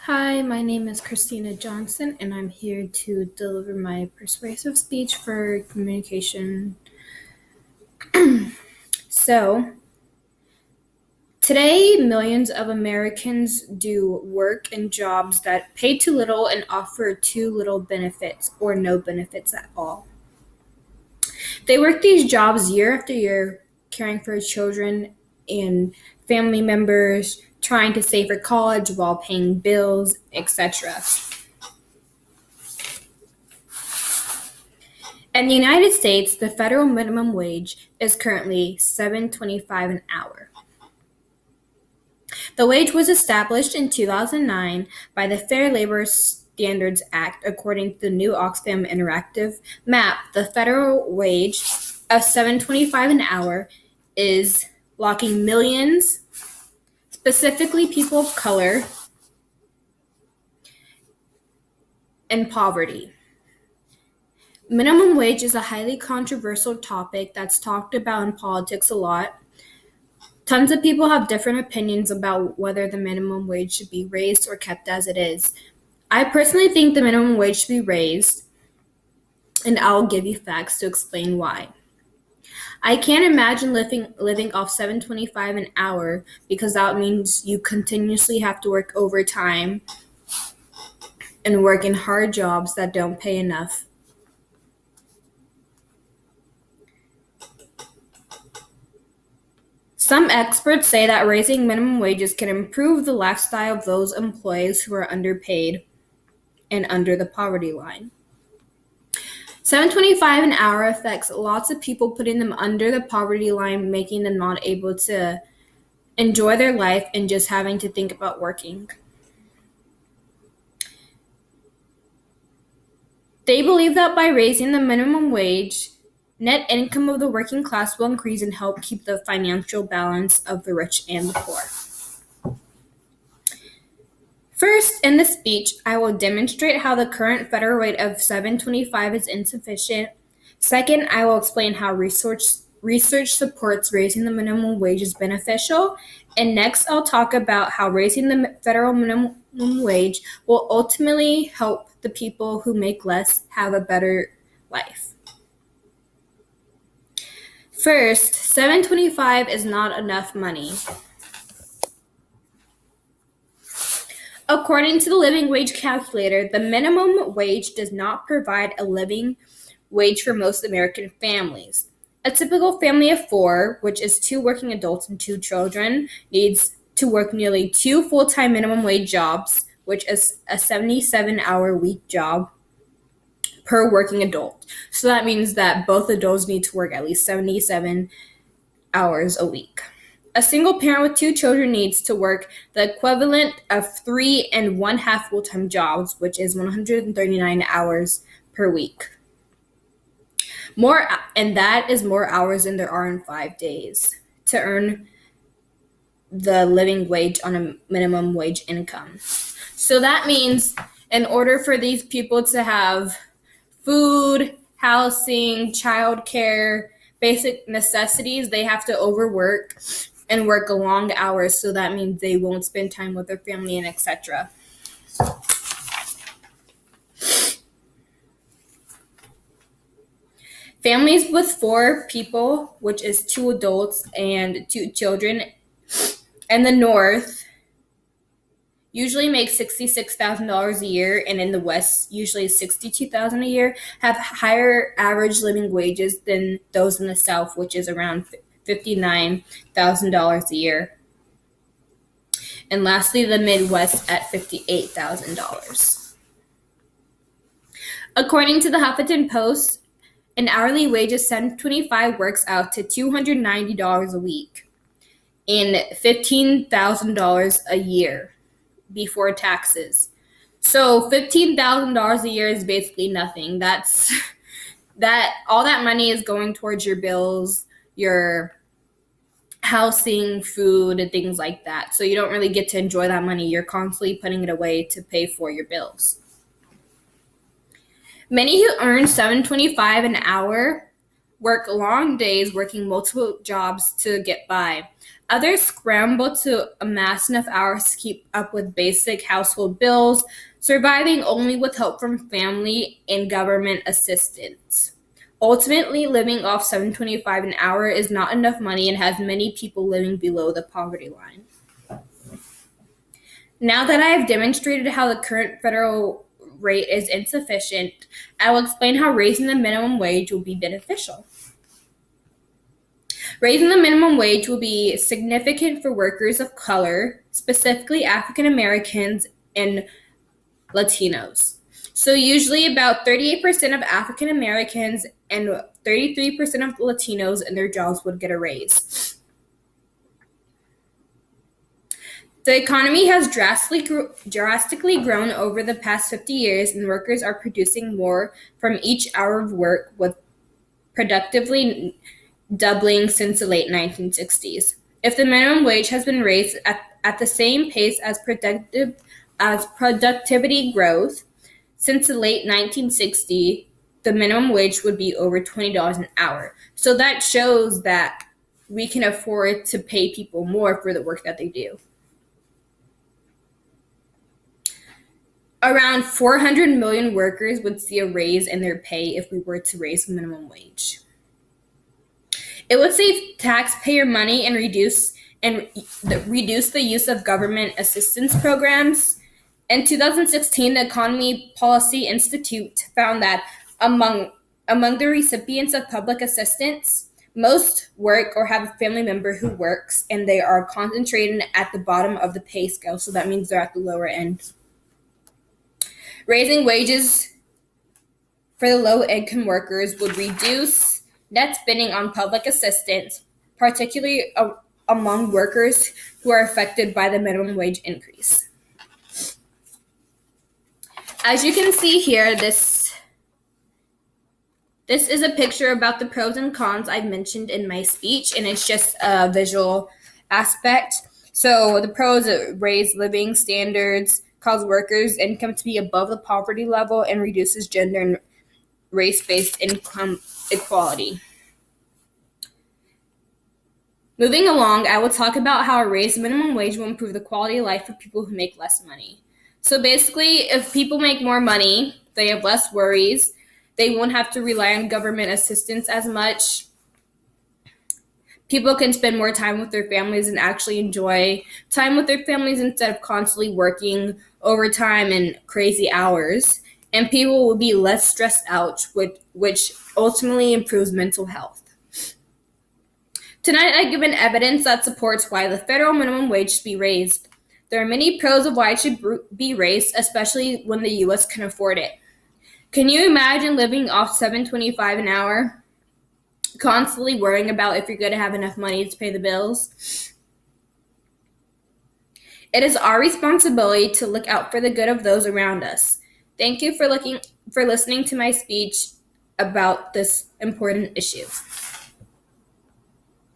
Hi, my name is Christina Johnson, and I'm here to deliver my persuasive speech for communication. So, today, millions of Americans do work in jobs that pay too little and offer too little benefits or no benefits at all. They work these jobs year after year, caring for children and family members, trying to save for college while paying bills, etc. In the United States, the federal minimum wage is currently $7.25 an hour. The wage was established in 2009 by the Fair Labor Standards Act. According to the new Oxfam Interactive map, the federal wage of $7.25 an hour is locking millions, specifically people of color, in poverty. Minimum wage is a highly controversial topic that's talked about in politics a lot. Tons of people have different opinions about whether the minimum wage should be raised or kept as it is. I personally think the minimum wage should be raised, and I'll give you facts to explain why. I can't imagine living off $7.25 an hour because that means you continuously have to work overtime and work in hard jobs that don't pay enough. Some experts say that raising minimum wages can improve the lifestyle of those employees who are underpaid and under the poverty line. $7.25 an hour affects lots of people, putting them under the poverty line, making them not able to enjoy their life and just having to think about working. They believe that by raising the minimum wage, net income of the working class will increase and help keep the financial balance of the rich and the poor. First, in the speech, I will demonstrate how the current federal rate of $7.25 is insufficient. Second, I will explain how research supports raising the minimum wage is beneficial. And next, I'll talk about how raising the federal minimum wage will ultimately help the people who make less have a better life. First, $7.25 is not enough money. According to the living wage calculator, the minimum wage does not provide a living wage for most American families. A typical family of four, which is 2 working adults and 2 children, needs to work nearly 2 full-time minimum wage jobs, which is a 77-hour week job per working adult. So that means that both adults need to work at least 77 hours a week. A single parent with 2 children needs to work the equivalent of 3 1/2 full-time jobs, which is 139 hours per week. And that is more hours than there are in 5 days to earn the living wage on a minimum wage income. So that means in order for these people to have food, housing, childcare, basic necessities, they have to overwork and work long hours. So that means they won't spend time with their family and etc. Families with 4 people, which is 2 adults and 2 children, in the North usually make $66,000 a year, and in the West usually $62,000 a year, have higher average living wages than those in the South, which is around $59,000 a year. And lastly, the Midwest at $58,000. According to the Huffington Post, an hourly wage of $7.25 works out to $290 a week and $15,000 a year before taxes. So $15,000 a year is basically nothing. All that money is going towards your bills, your housing, food, and things like that. So you don't really get to enjoy that money. You're constantly putting it away to pay for your bills. Many who earn $7.25 an hour work long days, working multiple jobs to get by. Others scramble to amass enough hours to keep up with basic household bills, surviving only with help from family and government assistance. Ultimately, living off $7.25 an hour is not enough money and has many people living below the poverty line. Now that I have demonstrated how the current federal rate is insufficient, I will explain how raising the minimum wage will be beneficial. Raising the minimum wage will be significant for workers of color, specifically African Americans and Latinos. So usually about 38% of African Americans and 33% of Latinos in their jobs would get a raise. The economy has drastically grown over the past 50 years, and workers are producing more from each hour of work, with productively doubling since the late 1960s. If the minimum wage has been raised at the same pace as productivity growth since the late 1960s, the minimum wage would be over $20 an hour. So that shows that we can afford to pay people more for the work that they do. Around 400 million workers would see a raise in their pay if we were to raise the minimum wage. It would save taxpayer money and reduce the use of government assistance programs. In 2016, the Economy Policy Institute found that among the recipients of public assistance, most work or have a family member who works, and they are concentrated at the bottom of the pay scale, so that means they're at the lower end. Raising wages for the low-income workers would reduce net spending on public assistance, particularly among workers who are affected by the minimum wage increase. As you can see here, this is a picture about the pros and cons I've mentioned in my speech, and it's just a visual aspect. So the pros: raise living standards, cause workers' income to be above the poverty level, and reduces gender and race-based income equality. Moving along, I will talk about how a raised minimum wage will improve the quality of life for people who make less money. So basically, if people make more money, they have less worries. They won't have to rely on government assistance as much. People can spend more time with their families and actually enjoy time with their families instead of constantly working overtime and crazy hours. And people will be less stressed out, which ultimately improves mental health. Tonight, I give an evidence that supports why the federal minimum wage should be raised. There are many pros of why it should be raised, especially when the U.S. can afford it. Can you imagine living off $7.25 an hour? Constantly worrying about if you're going to have enough money to pay the bills. It is our responsibility to look out for the good of those around us. Thank you for listening to my speech about this important issue.